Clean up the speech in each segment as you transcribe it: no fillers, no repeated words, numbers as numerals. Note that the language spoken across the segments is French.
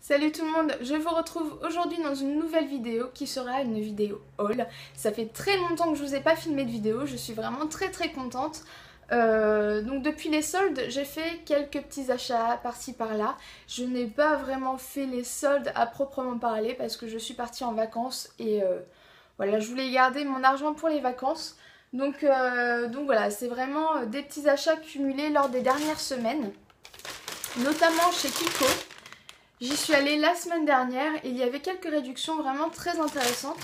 Salut tout le monde, je vous retrouve aujourd'hui dans une nouvelle vidéo qui sera une vidéo haul. Ça fait très longtemps que je vous ai pas filmé de vidéo, je suis vraiment très contente. Donc depuis les soldes, j'ai fait quelques petits achats par-ci par-là. Je n'ai pas vraiment fait les soldes à proprement parler parce que je suis partie en vacances et voilà, je voulais garder mon argent pour les vacances. Donc voilà, c'est vraiment des petits achats cumulés lors des dernières semaines, notamment chez Kiko. J'y suis allée la semaine dernière et il y avait quelques réductions vraiment très intéressantes,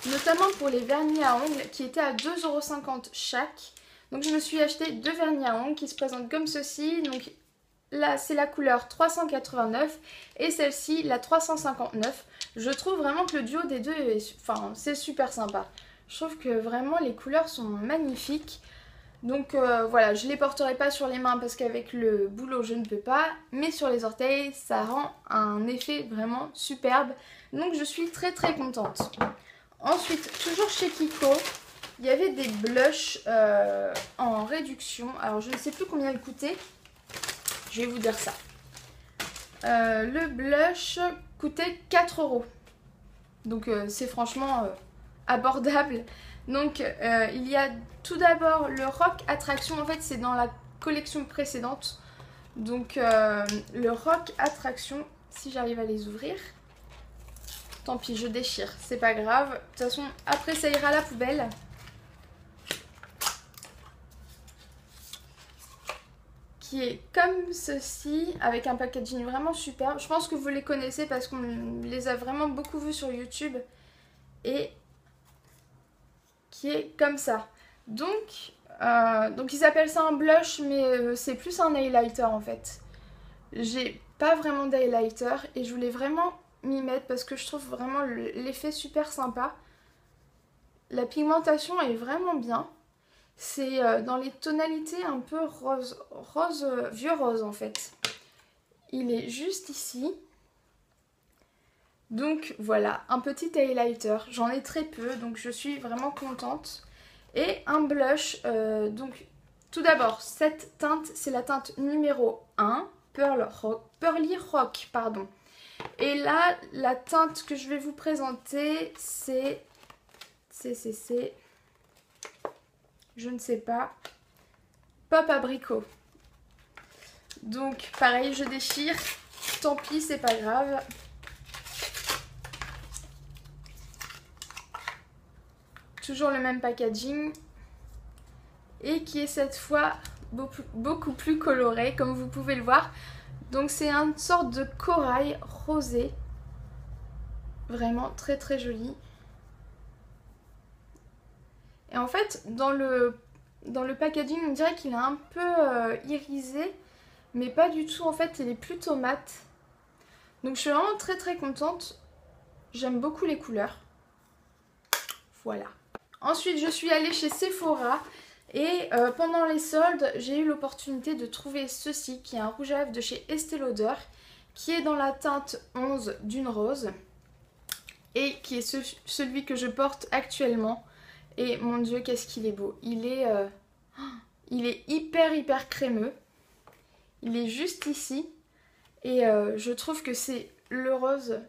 notamment pour les vernis à ongles qui étaient à 2,50 € chaque. Donc je me suis acheté deux vernis à ongles qui se présentent comme ceci. Donc là c'est la couleur 389 et celle-ci la 359. Je trouve vraiment que le duo des deux, c'est super sympa. Je trouve que vraiment les couleurs sont magnifiques. Donc voilà, je ne les porterai pas sur les mains parce qu'avec le boulot je ne peux pas, mais sur les orteils ça rend un effet vraiment superbe. Donc je suis très contente. Ensuite, toujours chez Kiko, il y avait des blushs en réduction. Alors je ne sais plus combien ils coûtaient, je vais vous dire ça. Le blush coûtait 4 €. Donc c'est franchement abordable. Donc il y a tout d'abord le Rock Attraction, en fait c'est dans la collection précédente. Donc le Rock Attraction, si j'arrive à les ouvrir, tant pis je déchire, c'est pas grave. De toute façon après ça ira à la poubelle. Qui est comme ceci, avec un packaging vraiment superbe. Je pense que vous les connaissez parce qu'on les a vraiment beaucoup vus sur YouTube. Et qui est comme ça. Donc ils appellent ça un blush, mais c'est plus un highlighter en fait. J'ai pas vraiment d'highlighter et je voulais vraiment m'y mettre parce que je trouve vraiment l'effet super sympa. La pigmentation est vraiment bien. C'est dans les tonalités un peu rose, vieux rose en fait. Il est juste ici. Donc voilà, un petit highlighter. J'en ai très peu, donc je suis vraiment contente. Et un blush, donc tout d'abord, cette teinte, c'est la teinte numéro 1, Pearly Rock, pardon. Et là, la teinte que je vais vous présenter, c'est, je ne sais pas, Pop Abricot. Donc pareil, je déchire, tant pis, c'est pas grave. Toujours le même packaging et qui est cette fois beaucoup plus coloré comme vous pouvez le voir. Donc c'est une sorte de corail rosé, vraiment très joli. Et en fait dans le packaging on dirait qu'il est un peu irisé, mais pas du tout, en fait il est plutôt mat. Donc je suis vraiment très contente, j'aime beaucoup les couleurs. Voilà. Ensuite, je suis allée chez Sephora et pendant les soldes, j'ai eu l'opportunité de trouver ceci, qui est un rouge à lèvres de chez Estée Lauder, qui est dans la teinte 11 d'une rose et qui est celui que je porte actuellement. Et mon dieu, qu'est-ce qu'il est beau. Il est hyper crémeux. Il est juste ici et je trouve que c'est le rose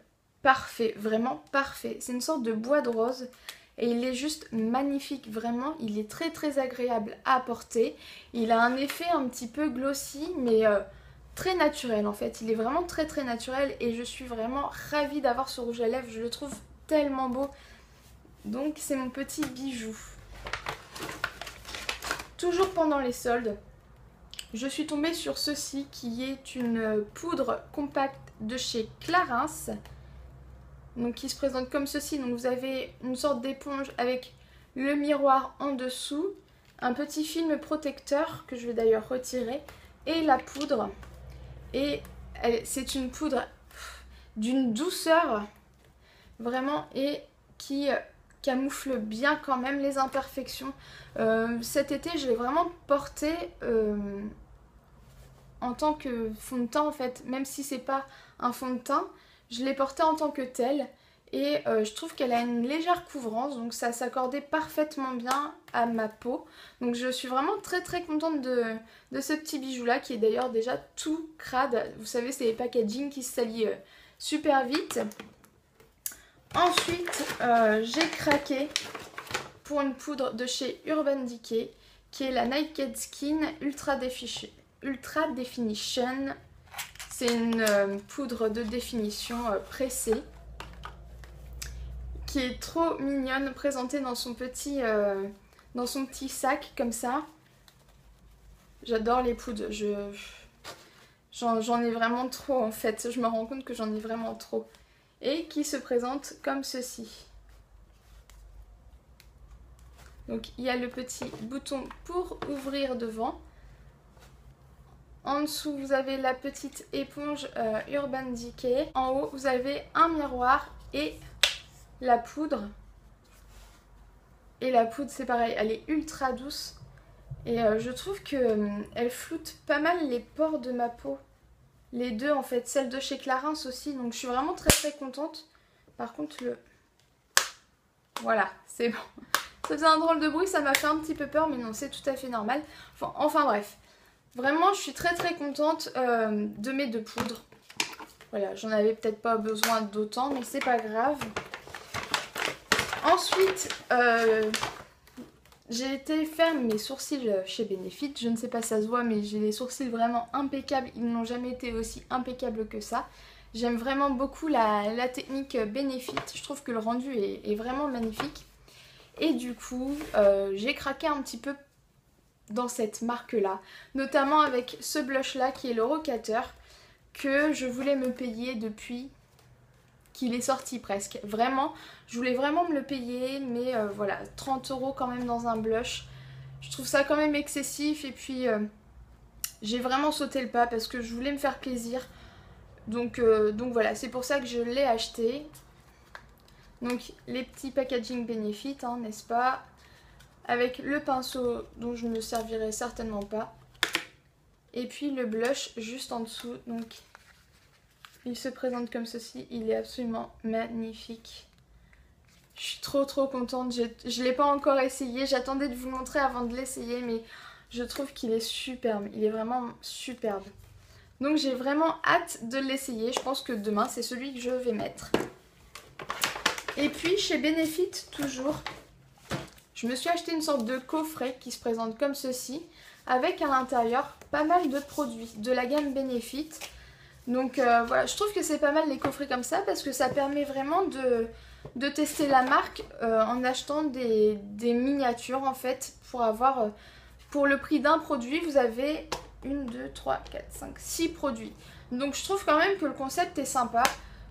parfait, vraiment parfait. C'est une sorte de bois de rose. Et il est juste magnifique, vraiment, il est très agréable à porter. Il a un effet un petit peu glossy, mais très naturel en fait. Il est vraiment très naturel et je suis vraiment ravie d'avoir ce rouge à lèvres. Je le trouve tellement beau. Donc c'est mon petit bijou. Toujours pendant les soldes, je suis tombée sur ceci qui est une poudre compacte de chez Clarins. Donc qui se présente comme ceci. Donc vous avez une sorte d'éponge avec le miroir en dessous, un petit film protecteur que je vais d'ailleurs retirer, et la poudre. Et c'est une poudre d'une douceur vraiment et qui camoufle bien quand même les imperfections. Cet été je l'ai vraiment porté en tant que fond de teint en fait, même si c'est pas un fond de teint. Je l'ai portée en tant que telle et je trouve qu'elle a une légère couvrance, donc ça s'accordait parfaitement bien à ma peau. Donc je suis vraiment très contente de ce petit bijou là qui est d'ailleurs déjà tout crade. Vous savez, c'est les packaging qui se salissent super vite. Ensuite, j'ai craqué pour une poudre de chez Urban Decay qui est la Naked Skin Ultra Definition. C'est une poudre de définition pressée qui est trop mignonne, présentée dans son petit sac comme ça. J'adore les poudres, j'en ai vraiment trop en fait, je me rends compte que j'en ai vraiment trop. Et qui se présente comme ceci. Donc il y a le petit bouton pour ouvrir devant. En dessous vous avez la petite éponge Urban Decay. En haut vous avez un miroir et la poudre. Et la poudre c'est pareil, elle est ultra douce. Et je trouve qu'elle floute pas mal les pores de ma peau. Les deux en fait, celle de chez Clarins aussi. Donc je suis vraiment très contente. Par contre voilà, c'est bon. Ça faisait un drôle de bruit, ça m'a fait un petit peu peur, mais non, c'est tout à fait normal. Enfin bref, vraiment, je suis très contente de mes deux poudres. Voilà, j'en avais peut-être pas besoin d'autant, mais c'est pas grave. Ensuite, j'ai été faire mes sourcils chez Benefit. Je ne sais pas si ça se voit, mais j'ai les sourcils vraiment impeccables. Ils n'ont jamais été aussi impeccables que ça. J'aime vraiment beaucoup la technique Benefit. Je trouve que le rendu est vraiment magnifique. Et du coup, j'ai craqué un petit peu dans cette marque-là. Notamment avec ce blush-là qui est le Rocateur. Que je voulais me payer depuis qu'il est sorti presque. Vraiment, je voulais vraiment me le payer. Mais voilà, 30 € quand même dans un blush. Je trouve ça quand même excessif. Et puis, j'ai vraiment sauté le pas parce que je voulais me faire plaisir. Donc voilà, c'est pour ça que je l'ai acheté. Donc les petits packaging Benefit, hein, n'est-ce pas? Avec le pinceau dont je ne me servirai certainement pas. Et puis le blush juste en dessous. Donc il se présente comme ceci. Il est absolument magnifique. Je suis trop contente. Je ne l'ai pas encore essayé. J'attendais de vous le montrer avant de l'essayer. Mais je trouve qu'il est superbe. Il est vraiment superbe. Donc j'ai vraiment hâte de l'essayer. Je pense que demain c'est celui que je vais mettre. Et puis chez Benefit toujours, je me suis acheté une sorte de coffret qui se présente comme ceci, avec à l'intérieur pas mal de produits de la gamme Benefit. Donc voilà, je trouve que c'est pas mal les coffrets comme ça parce que ça permet vraiment de tester la marque en achetant des miniatures en fait pour avoir, pour le prix d'un produit, vous avez 1, 2, 3, 4, 5, 6 produits. Donc je trouve quand même que le concept est sympa.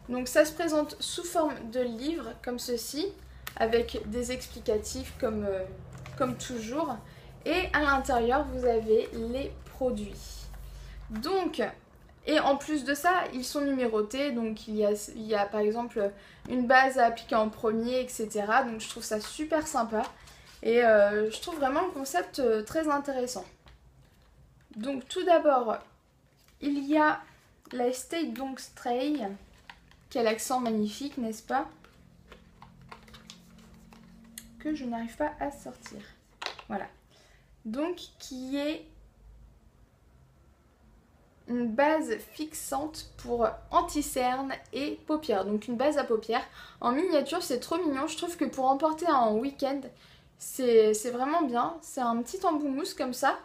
Donc ça se présente sous forme de livre comme ceci, avec des explicatifs comme toujours. Et à l'intérieur vous avez les produits. Donc, et en plus de ça, ils sont numérotés. Donc il y a par exemple une base à appliquer en premier, etc. Donc je trouve ça super sympa. Et je trouve vraiment le concept très intéressant. Donc tout d'abord, il y a la Stay Donc Stray. Quel accent magnifique, n'est-ce pas? Que je n'arrive pas à sortir. Voilà. Donc, qui est une base fixante pour anti-cerne et paupières. Donc, une base à paupières. En miniature, c'est trop mignon. Je trouve que pour emporter en week-end, c'est vraiment bien. C'est un petit embout mousse comme ça.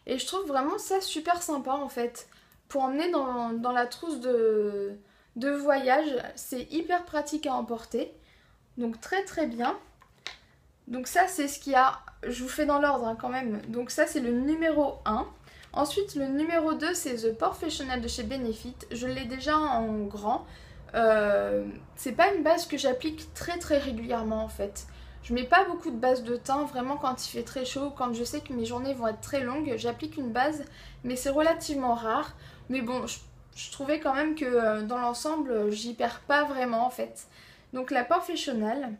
Et je trouve vraiment ça super sympa, en fait. Pour emmener dans la trousse de voyage, c'est hyper pratique à emporter, donc très bien. Donc ça c'est ce qu'il y a, je vous fais dans l'ordre hein, quand même. Donc ça c'est le numéro 1. Ensuite le numéro 2 c'est The Professional de chez Benefit. Je l'ai déjà en grand. C'est pas une base que j'applique très régulièrement en fait. Je mets pas beaucoup de base de teint, vraiment quand il fait très chaud, quand je sais que mes journées vont être très longues, j'applique une base, mais c'est relativement rare. Mais bon, je trouvais quand même que dans l'ensemble, j'y perds pas vraiment en fait. Donc la Professional.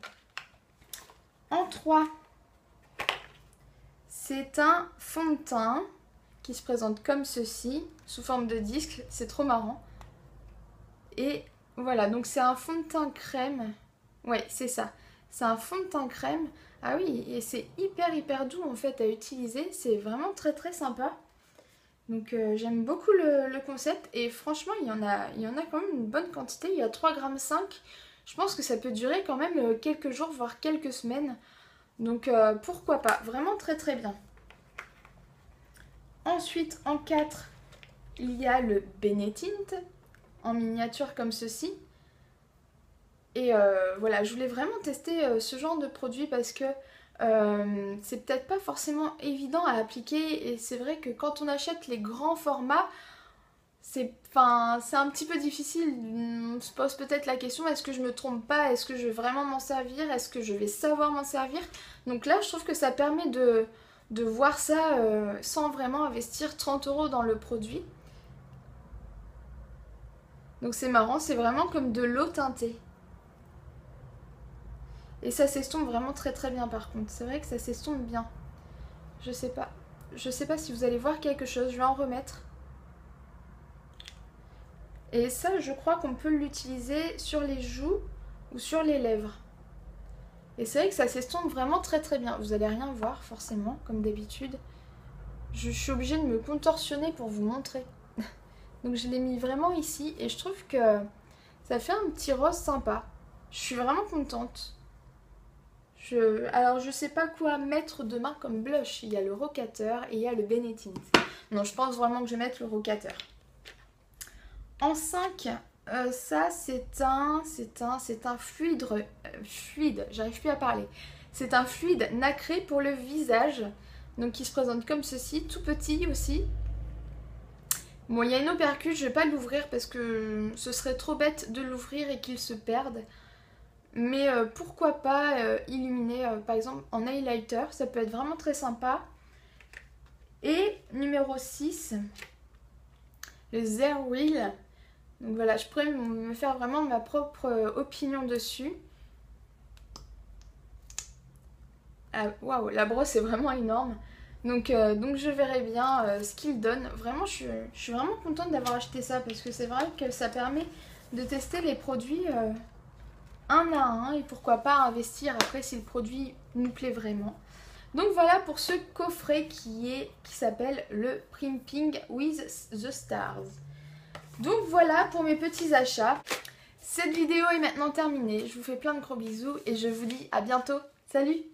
En 3, c'est un fond de teint qui se présente comme ceci, sous forme de disque. C'est trop marrant. Et voilà, donc c'est un fond de teint crème. Ouais, c'est ça. C'est un fond de teint crème. Ah oui, et c'est hyper doux en fait à utiliser. C'est vraiment très sympa. Donc j'aime beaucoup le concept et franchement il y en a quand même une bonne quantité, il y a 3,5 g. Je pense que ça peut durer quand même quelques jours voire quelques semaines. Donc pourquoi pas, vraiment très très bien. Ensuite en 4, il y a le Benetint en miniature comme ceci. Et voilà, je voulais vraiment tester ce genre de produit parce que c'est peut-être pas forcément évident à appliquer. Et c'est vrai que quand on achète les grands formats, c'est un petit peu difficile. On se pose peut-être la question, est-ce que je me trompe pas? Est-ce que je vais vraiment m'en servir? Est-ce que je vais savoir m'en servir? Donc là, je trouve que ça permet de voir ça sans vraiment investir 30 € dans le produit. Donc c'est marrant, c'est vraiment comme de l'eau teintée. Et ça s'estompe vraiment très très bien par contre. C'est vrai que ça s'estompe bien. Je sais pas. Je sais pas si vous allez voir quelque chose. Je vais en remettre. Et ça, je crois qu'on peut l'utiliser sur les joues ou sur les lèvres. Et c'est vrai que ça s'estompe vraiment très très bien. Vous allez rien voir forcément, comme d'habitude. Je suis obligée de me contorsionner pour vous montrer. Donc je l'ai mis vraiment ici et je trouve que ça fait un petit rose sympa. Je suis vraiment contente. Alors je sais pas quoi mettre demain comme blush. Il y a le Rocateur et il y a le Benetint. Non, je pense vraiment que je vais mettre le Rocateur. En 5, ça c'est un fluide, j'arrive plus à parler. C'est un fluide nacré pour le visage. Donc qui se présente comme ceci, tout petit aussi. Bon, il y a une opercule, je vais pas l'ouvrir parce que ce serait trop bête de l'ouvrir et qu'il se perde. Mais pourquoi pas illuminer par exemple en highlighter, ça peut être vraiment très sympa. Et numéro 6, le Zero Wheel. Donc voilà, je pourrais me faire vraiment ma propre opinion dessus. Ah, waouh, la brosse est vraiment énorme. Donc je verrai bien ce qu'il donne. Vraiment, je suis vraiment contente d'avoir acheté ça parce que c'est vrai que ça permet de tester les produits un à un et pourquoi pas investir après si le produit nous plaît vraiment. Donc voilà pour ce coffret qui s'appelle le Primping with the Stars. Donc voilà pour mes petits achats. Cette vidéo est maintenant terminée. Je vous fais plein de gros bisous et je vous dis à bientôt. Salut!